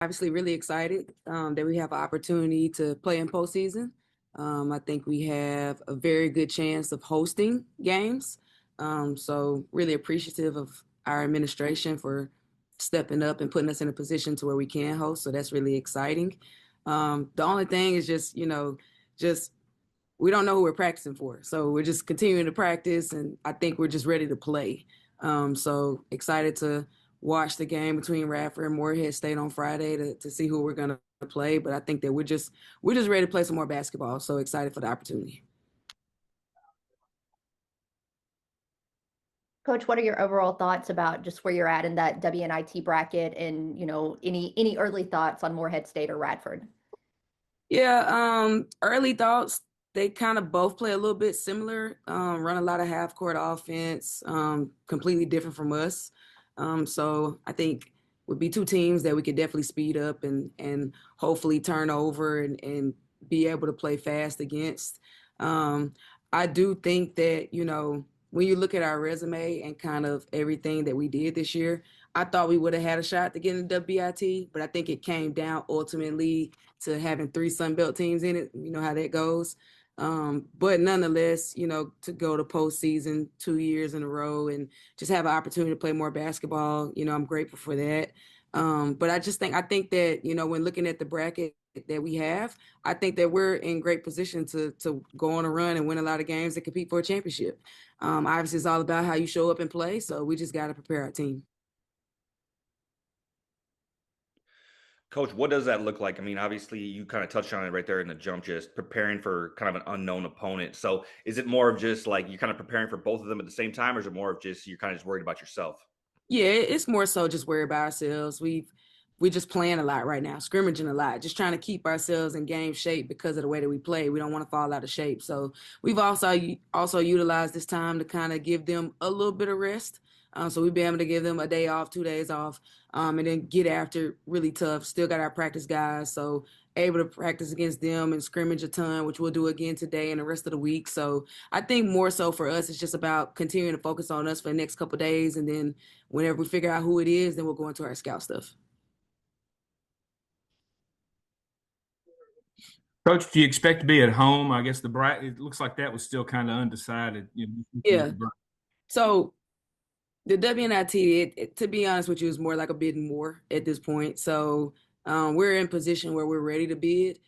obviously really excited that we have an opportunity to play in postseason. I think we have a very good chance of hosting games. So really appreciative of our administration for stepping up and putting us in a position to where we can host. So that's really exciting. The only thing is just, just we don't know who we're practicing for. So we're just continuing to practice, and I think we're just ready to play. So excited to watch the game between Radford and Morehead State on Friday to see who we're going to play. But I think that we're just ready to play some more basketball. So excited for the opportunity. Coach, what are your overall thoughts about just where you're at in that WNIT bracket and, any early thoughts on Morehead State or Radford? Yeah, early thoughts. They kind of both play a little bit similar, run a lot of half court offense, completely different from us. So I think would be two teams that we could definitely speed up and hopefully turn over and be able to play fast against. Um, I do think that, when you look at our resume and kind of everything that we did this year, I thought we would have had a shot to get in the WIT, but I think it came down ultimately to having three Sun Belt teams in it. You know how that goes. But nonetheless, to go to postseason 2 years in a row and just have an opportunity to play more basketball, I'm grateful for that. But I think that, when looking at the bracket that we have, I think that we're in great position to go on a run and win a lot of games and compete for a championship. Obviously, it's all about how you show up and play. So we just got to prepare our team. Coach, what does that look like? I mean, obviously, you kind of touched on it right there in the jump, just preparing for kind of an unknown opponent. So, is it more of just like you're kind of preparing for both of them at the same time, or is it more of just you're kind of just worried about yourself? Yeah, it's more so just worry about ourselves. We just playing a lot right now, scrimmaging a lot, just trying to keep ourselves in game shape because of the way that we play. We don't want to fall out of shape. So we've also utilized this time to kind of give them a little bit of rest. So we've been able to give them a day off, 2 days off, and then get after really tough. Still got our practice guys, so able to practice against them and scrimmage a ton, which we'll do again today and the rest of the week. So I think more so for us, it's just about continuing to focus on us for the next couple of days, and then whenever we figure out who it is, then we'll go into our scout stuff. Coach, do you expect to be at home? I guess the bracket, it looks like that was still kind of undecided. Yeah. So the WNIT, to be honest with you, is more like a bidding war at this point. So we're in position where we're ready to bid.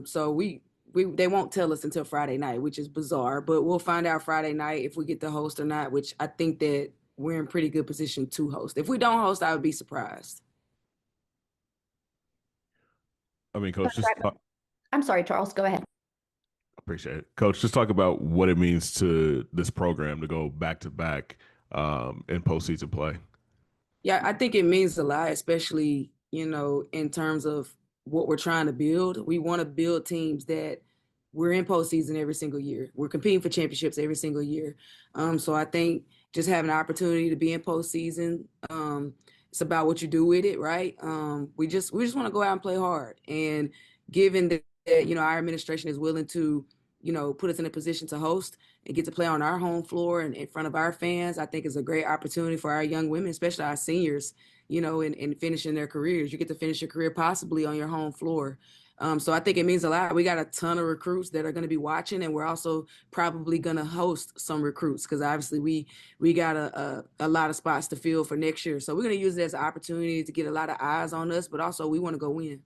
So we they won't tell us until Friday night, which is bizarre, but we'll find out Friday night if we get to host or not, which I think that we're in pretty good position to host. If we don't host, I would be surprised. I mean, Coach, just I'm sorry, Charles, go ahead. appreciate it. Coach, just talk about what it means to this program to go back to back in postseason play. Yeah, I think it means a lot, especially, in terms of what we're trying to build. We want to build teams that we're in postseason every single year. We're competing for championships every single year. So I think just having an opportunity to be in postseason, it's about what you do with it, right? We just want to go out and play hard. And given that, our administration is willing to, put us in a position to host and get to play on our home floor and in front of our fans, I think is a great opportunity for our young women, especially our seniors, in finishing their careers. You get to finish your career possibly on your home floor. So I think it means a lot. We got a ton of recruits that are going to be watching, and we're also probably going to host some recruits because obviously we got a lot of spots to fill for next year. So we're going to use it as an opportunity to get a lot of eyes on us, but also we want to go win.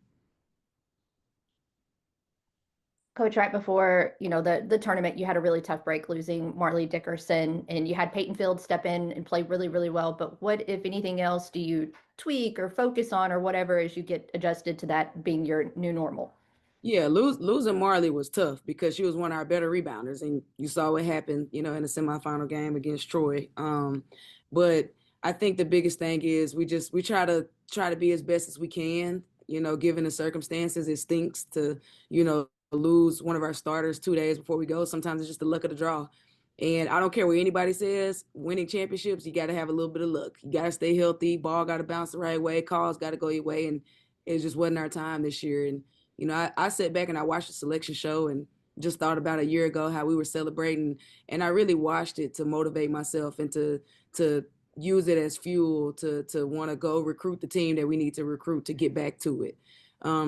Coach, right before, the tournament, you had a really tough break losing Marley Dickerson, and you had Peyton Field step in and play really, really well. But what, if anything else, do you tweak or focus on or whatever as you get adjusted to that being your new normal? Yeah, losing Marley was tough because she was one of our better rebounders, and you saw what happened, in the semifinal game against Troy. But I think the biggest thing is we try to be as best as we can, given the circumstances. It stinks to, lose one of our starters 2 days before we go. Sometimes it's just the luck of the draw. And I don't care what anybody says, winning championships, you got to have a little bit of luck. You got to stay healthy. Ball got to bounce the right way. Calls got to go your way. And it just wasn't our time this year. And, I sat back and I watched the selection show and just thought about a year ago how we were celebrating. And I really watched it to motivate myself and to use it as fuel to want to go recruit the team that we need to recruit to get back to it.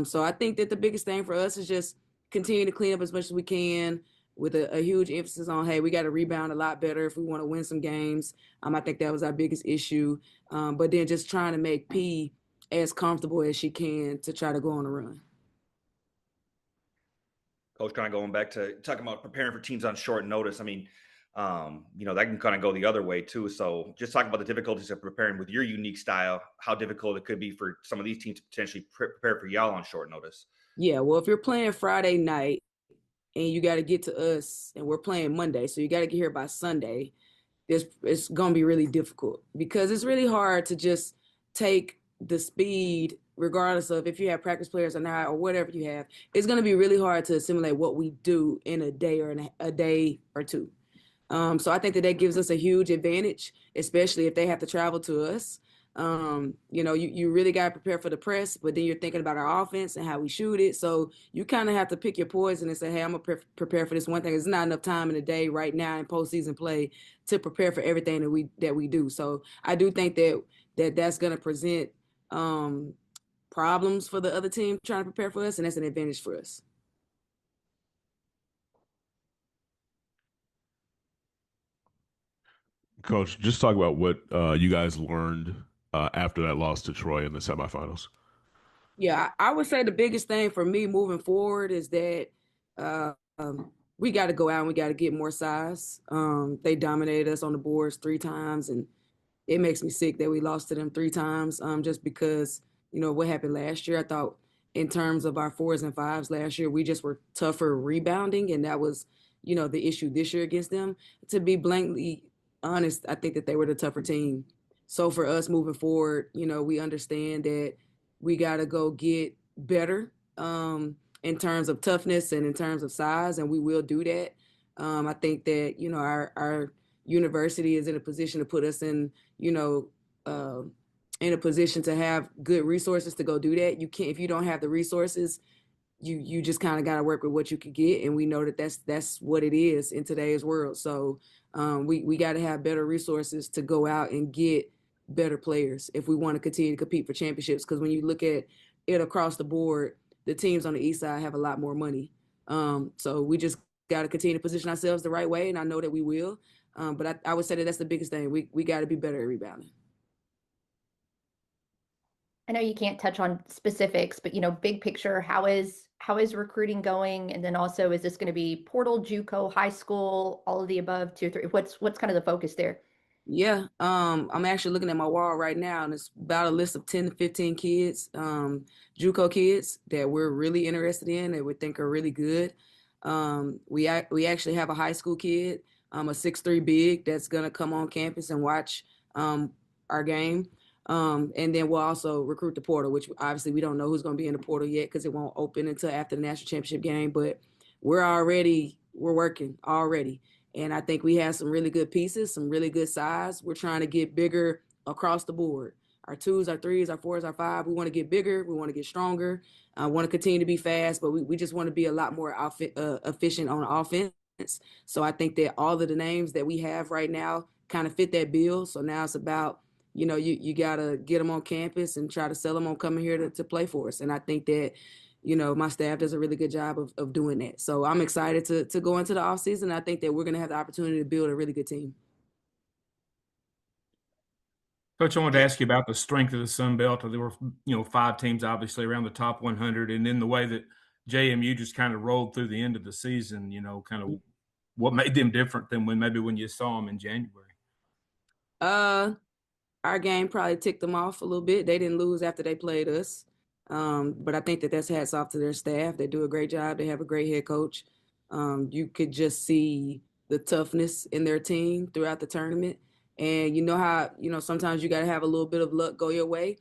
So I think that the biggest thing for us is just continue to clean up as much as we can with a huge emphasis on, hey, we got to rebound a lot better if we want to win some games. I think that was our biggest issue. But then just trying to make P as comfortable as she can to try to go on a run. Coach, kind of going back to talking about preparing for teams on short notice. I mean, that can kind of go the other way too. So just talk about the difficulties of preparing with your unique style, how difficult it could be for some of these teams to potentially prepare for y'all on short notice. Yeah, well, if you're playing Friday night and you got to get to us and we're playing Monday, so you got to get here by Sunday, it's going to be really difficult because it's really hard to just take the speed, regardless of if you have practice players or not or whatever you have. It's going to be really hard to assimilate what we do in a day or in a day or two. So I think that gives us a huge advantage, especially if they have to travel to us. You really got to prepare for the press, but then you're thinking about our offense and how we shoot it. So you kind of have to pick your poison and say, hey, I'm going to prepare for this one thing. There's not enough time in the day right now in postseason play to prepare for everything that we do. So I do think that's going to present problems for the other team trying to prepare for us, and that's an advantage for us. Coach, just talk about what you guys learned after that loss to Troy in the semifinals. Yeah, I would say the biggest thing for me moving forward is that uh, we got to go out and we got to get more size. They dominated us on the boards 3 times, and it makes me sick that we lost to them 3 times. Just because what happened last year. I thought in terms of our 4s and 5s last year, we just were tougher rebounding, and that was the issue this year against them. To be blankly honest, I think that they were the tougher team. So for us moving forward, we understand that we got to go get better in terms of toughness and in terms of size, and we will do that. I think that our university is in a position to put us uh, in a position to have good resources to go do that. You can't if you don't have the resources, you just kind of got to work with what you could get, and we know that that's what it is in today's world. So we got to have better resources to go out and get better players if we want to continue to compete for championships. Because when you look at it across the board, the teams on the east side have a lot more money. So we just got to continue to position ourselves the right way, and I know that we will. But I would say that that's the biggest thing. We got to be better at rebounding. I know you can't touch on specifics, but big picture, how is recruiting going? And then also, is this going to be portal, JUCO, high school, all of the above, 2 or 3? What's kind of the focus there? Yeah, I'm actually looking at my wall right now, and it's about a list of 10 to 15 kids, JUCO kids that we're really interested in that we think are really good. We actually have a high school kid, a 6'3" big that's gonna come on campus and watch our game. And then we'll also recruit the portal, which obviously we don't know who's going to be in the portal yet because it won't open until after the national championship game. But we're working already. And I think we have some really good pieces, some really good size. We're trying to get bigger across the board. Our 2s, our 3s, our 4s, our 5. We want to get bigger. We want to get stronger. I want to continue to be fast, but we just want to be a lot more efficient on offense. So I think that all of the names that we have right now kind of fit that bill. So now it's about you got to get them on campus and try to sell them on coming here to play for us. And I think that, my staff does a really good job of doing that. So I'm excited to go into the offseason. I think that we're going to have the opportunity to build a really good team. Coach, I wanted to ask you about the strength of the Sun Belt. There were, 5 teams obviously around the top 100, and then the way that JMU just kind of rolled through the end of the season. Kind of what made them different than when you saw them in January. Our game probably ticked them off a little bit. They didn't lose after they played us. But I think that that's hats off to their staff. They do a great job. They have a great head coach. You could just see the toughness in their team throughout the tournament. And you know how, sometimes you got to have a little bit of luck go your way.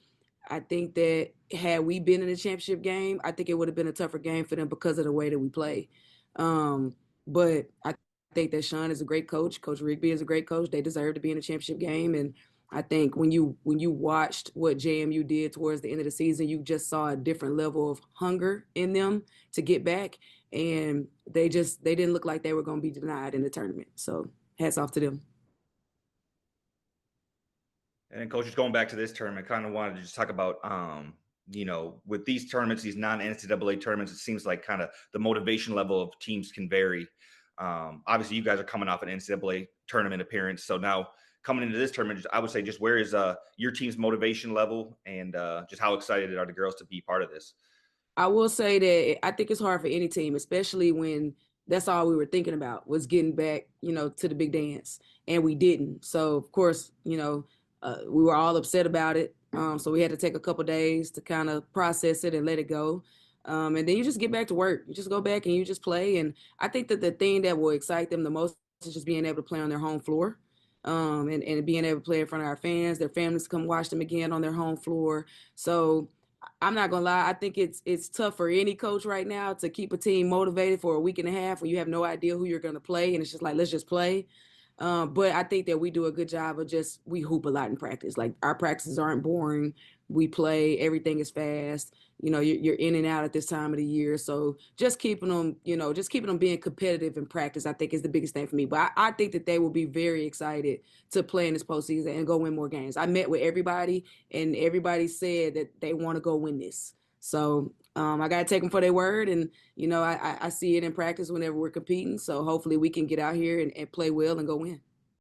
I think that had we been in the championship game, I think it would have been a tougher game for them because of the way that we play. But I think that Sean is a great coach. Coach Rigby is a great coach. They deserve to be in the championship game. And I think when you watched what JMU did towards the end of the season, you just saw a different level of hunger in them to get back. And they didn't look like they were going to be denied in the tournament. So hats off to them. And then, coach, just going back to this tournament, kind of wanted to just talk about, with these tournaments, these non-NCAA tournaments, it seems like kind of the motivation level of teams can vary. Obviously, you guys are coming off an NCAA tournament appearance, so now coming into this tournament, I would say, just where is your team's motivation level, and just how excited are the girls to be part of this? I will say that I think it's hard for any team, especially when that's all we were thinking about was getting back, to the big dance, and we didn't. So of course, we were all upset about it. So we had to take a couple days to kind of process it and let it go. And then you just get back to work. You just go back and you just play. And I think that the thing that will excite them the most is just being able to play on their home floor. And being able to play in front of our fans, their families come watch them again on their home floor. So I'm not gonna lie. I think it's tough for any coach right now to keep a team motivated for a week and a half when you have no idea who you're gonna play, and it's just like let's just play. But I think that we do a good job of we hoop a lot in practice. Like our practices aren't boring. We play. Everything is fast. You're in and out at this time of the year. So just keeping them, just keeping them being competitive in practice, I think is the biggest thing for me. But I think that they will be very excited to play in this postseason and go win more games. I met with everybody, and everybody said that they want to go win this. So I got to take them for their word. And, I see it in practice whenever we're competing. So hopefully we can get out here and play well and go win.